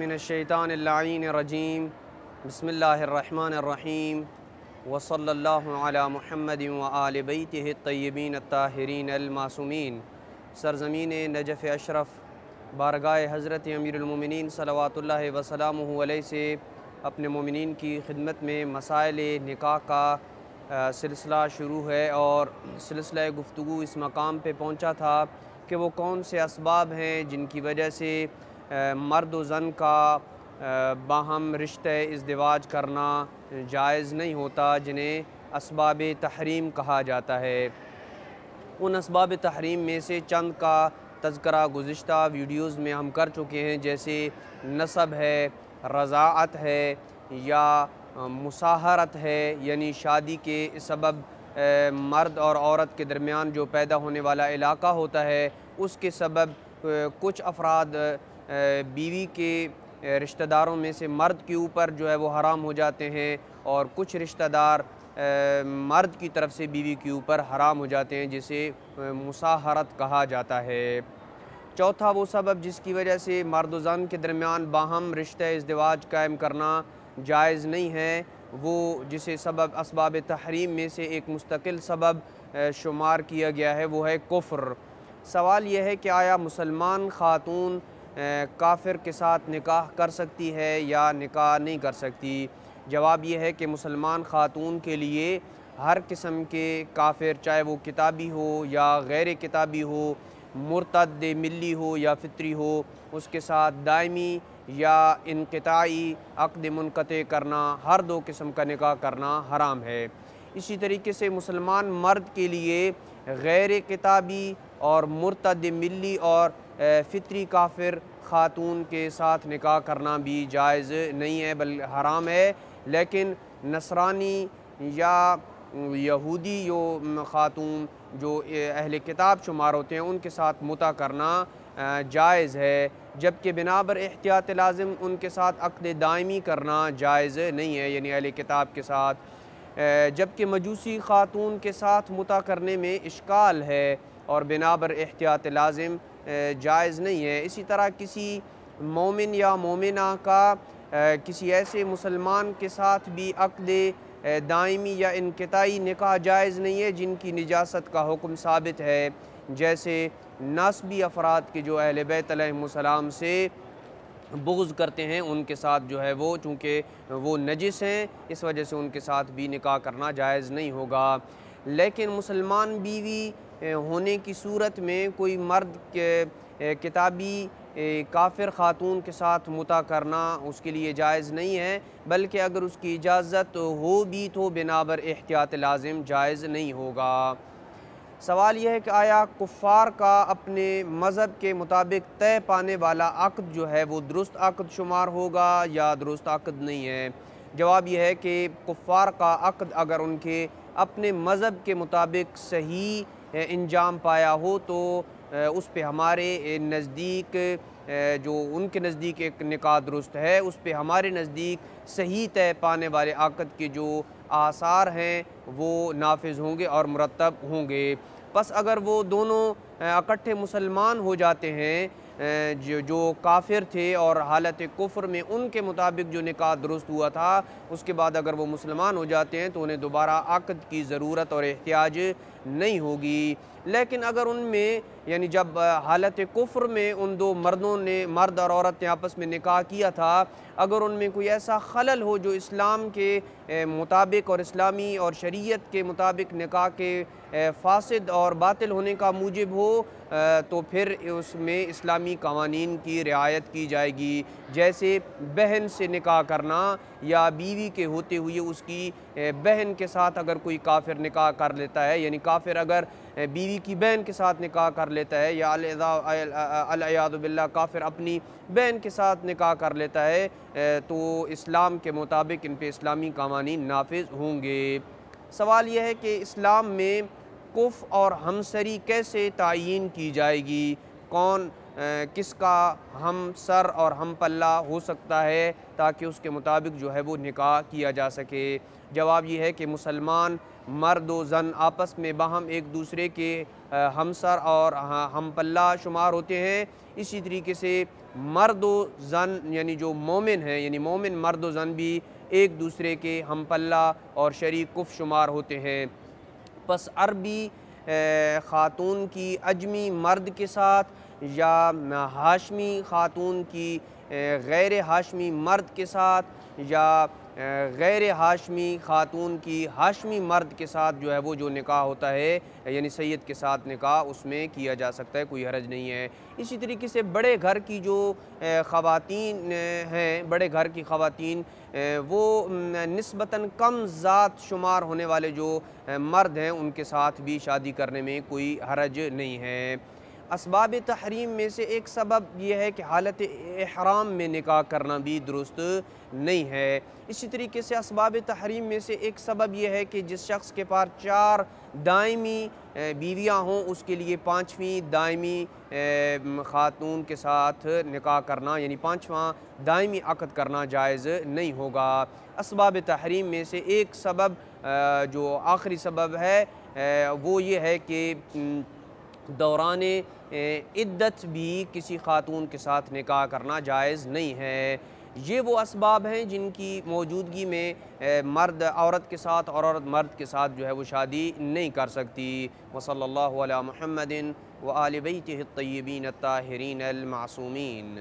मिनश्शैतानिर्रजीम बिस्मिल्लाहिर्रहमानिर्रहीम वसल्लल्लाहु अला मुहम्मद व आलि बैतिहि अत्तय्यबीन अत्ताहिरीन अल-मासूमीन। सरज़मीन नजफ़ अशरफ बारगाह हज़रत अमीरुल मोमिनीन सल्लल्लाहु वसल्लमुहु अलैहि से अपने मोमिनीन की खिदमत में मसाइल निकाह का सिलसिला शुरू है और सिलसिला गुफ्तगू इस मकाम पे पहुंचा था कि वो कौन से असबाब हैं जिनकी वजह से मर्द व ज़न का बाहम रिश्ते इज़्दिवाज करना जायज़ नहीं होता, जिन्हें असबाब तहरीम कहा जाता है। उन असबाब तहरीम में से चंद का तज़करा गुज़िश्ता वीडियोज़ में हम कर चुके हैं, जैसे नसब है, रज़ाअत है या मुसाहरत है, यानी शादी के सबब मर्द और औरत के दरमियान जो पैदा होने वाला इलाका होता है उसके सबब कुछ अफराद बीवी के रिश्तेदारों में से मर्द के ऊपर जो है वो हराम हो जाते हैं और कुछ रिश्तेदार मर्द की तरफ से बीवी के ऊपर हराम हो जाते हैं, जिसे मुसाहरत कहा जाता है। चौथा वो सबब जिसकी वजह से मर्द व ज़न के दरमियान बाहम रिश्ते इज़्दिवाज कायम करना जायज़ नहीं है, वो जिसे सबब असबाब तहरीम में से एक मुस्तकिल सबब शुमार किया गया है, वो है कुफ्र। सवाल यह है कि आया मुसलमान ख़ातून काफिर के साथ निकाह कर सकती है या निकाह नहीं कर सकती? जवाब यह है कि मुसलमान ख़ातून के लिए हर किस्म के काफिर, चाहे वो किताबी हो या गैर किताबी हो, मुर्तद मिल्ली हो या फित्री हो, उसके साथ दायमी या इनक़िताई अक़्द मुनक़ते करना, हर दो किस्म का निकाह करना हराम है। इसी तरीके से मुसलमान मर्द के लिए गैर किताबी और मुर्तद मिल्ली और फित्री काफिर ख़ातून के साथ निकाह करना भी जायज़ नहीं है, बल्कि हराम है। लेकिन नसरानी या यहूदी जो ख़ातून जो अहले किताब शुमार होते हैं उनके साथ मुता करना जायज़ है, जबकि बिनाबर एहतियात लाज़िम उनके साथ अक़्द दायमी करना जायज़ नहीं है, यानी अहले किताब के साथ। जबकि मजूसी ख़ातून के साथ मुता करने में इश्काल है और बिनाबर एहतियात लाज़िम जायज़ नहीं है। इसी तरह किसी मोमिन या मोमिना का किसी ऐसे मुसलमान के साथ भी अक़्द दायमी या इनक़िताई निकाह जायज़ नहीं है जिनकी निजासत का हुक्म साबित है, जैसे नासबी अफराद के जो अहले बैत अलैहिमुस्सलाम से बुग़्ज़ करते हैं, उनके साथ जो है वो चूँकि वो नजिस हैं, इस वजह से उनके साथ भी निकाह करना जायज़ नहीं होगा। लेकिन मुसलमान बीवी होने की सूरत में कोई मर्द के किताबी काफिर ख़ातून के साथ मुता करना उसके लिए जायज़ नहीं है, बल्कि अगर उसकी इजाज़त हो भी तो बिनाबर एहतियात लाज़िम जायज़ नहीं होगा। सवाल यह है कि आया कुफ़ार का अपने मज़हब के मुताबिक तय पाने वाला अक़्द जो है वो दुरुस्त अक़्द शुमार होगा या दुरुस्त अक़्द नहीं है? जवाब यह है कि कुफ़ार का अक़्द अगर उनके अपने मज़हब के मुताबिक सही इंजाम पाया हो तो उस पे हमारे नज़दीक जो उनके नज़दीक एक निकाह दुरुस्त है, उस पे हमारे नज़दीक सही तय पाने वाले अक़्द के जो आसार हैं वो नाफिज़ होंगे और मुरतब होंगे। बस अगर वो दोनों इकट्ठे मुसलमान हो जाते हैं जो काफिर थे और हालत कुफ्र में उनके मुताबिक जो निकाह दुरुस्त हुआ था, उसके बाद अगर वो मुसलमान हो जाते हैं तो उन्हें दोबारा अक़्द की ज़रूरत और एहतियाज नहीं होगी। लेकिन अगर उनमें यानी जब हालत कुफ्र में उन दो मर्दों ने, मर्द और औरत ने आपस में निकाह किया था, अगर उनमें कोई ऐसा खलल हो जो इस्लाम के मुताबिक और इस्लामी और शरीयत के मुताबिक निकाह के फासिद और बातिल होने का मूजिब हो, तो फिर उसमें इस्लामी क़वानीन की रियायत की जाएगी। जैसे बहन से निकाह करना या बीवी के होते हुए उसकी बहन के साथ अगर कोई काफिर निकाह कर लेता है, यानी काफिर अगर बीवी की बहन के साथ निकाह कर लेता है या अल-इयाज़ु बिल्लाह काफिर अपनी बहन के साथ निकाह कर लेता है, तो इस्लाम के मुताबिक इन पे इस्लामी क़वानीन नाफिज़ होंगे। सवाल यह है कि इस्लाम में कुफ़ और हमसरी कैसे तायीन की जाएगी? कौन کس کا ہم سر اور ہم پلہ ہو سکتا ہے تاکہ اس کے مطابق جو ہے وہ نکاح کیا جا سکے؟ جواب یہ ہے کہ مسلمان مرد و زن آپس میں باہم ایک دوسرے کے ہمسر اور ہم پلہ شمار ہوتے ہیں۔ اسی طریقے سے مرد و زن یعنی جو مومن ہیں، یعنی مومن مرد و زن بھی ایک دوسرے کے ہم پلہ اور شریک کف شمار ہوتے ہیں۔ پس عربی خاتون کی اجمی مرد کے ساتھ یا ہاشمی خاتون کی غیر ہاشمی مرد کے ساتھ یا غیر ہاشمی خاتون کی ہاشمی مرد کے ساتھ جو ہے وہ جو نکاح ہوتا ہے، یعنی سید کے ساتھ نکاح اس میں کیا جا سکتا ہے، کوئی حرج نہیں ہے۔ اسی طریقے سے بڑے گھر کی جو خواتین ہیں، بڑے گھر کی خواتین وہ نسبتاً کم ذات شمار ہونے والے جو مرد ہیں ان کے ساتھ بھی شادی کرنے میں کوئی حرج نہیں ہے۔ اسباب تحریم میں سے ایک سبب یہ ہے کہ حالت احرام میں نکاح کرنا بھی درست نہیں ہے۔ اسی طریقے سے اسباب تحریم میں سے ایک سبب یہ ہے کہ جس شخص کے پاس 4 دائمی بیویاں ہوں اس کے لیے 5ویں دائمی خاتون کے ساتھ نکاح کرنا، یعنی 5واں دائمی عقد کرنا جائز نہیں ہوگا۔ اسباب تحریم میں سے ایک سبب جو آخری سبب ہے وہ یہ ہے کہ دوران عدت بھی کسی خاتون کے ساتھ نکاح کرنا جائز نہیں ہے۔ یہ وہ اسباب ہیں جن کی موجودگی میں مرد عورت کے ساتھ اور عورت مرد کے ساتھ جو ہے وہ شادی نہیں کر سکتی۔ وصلی اللہ علی محمد وآل بیتہ الطیبین الطاہرین المعصومین۔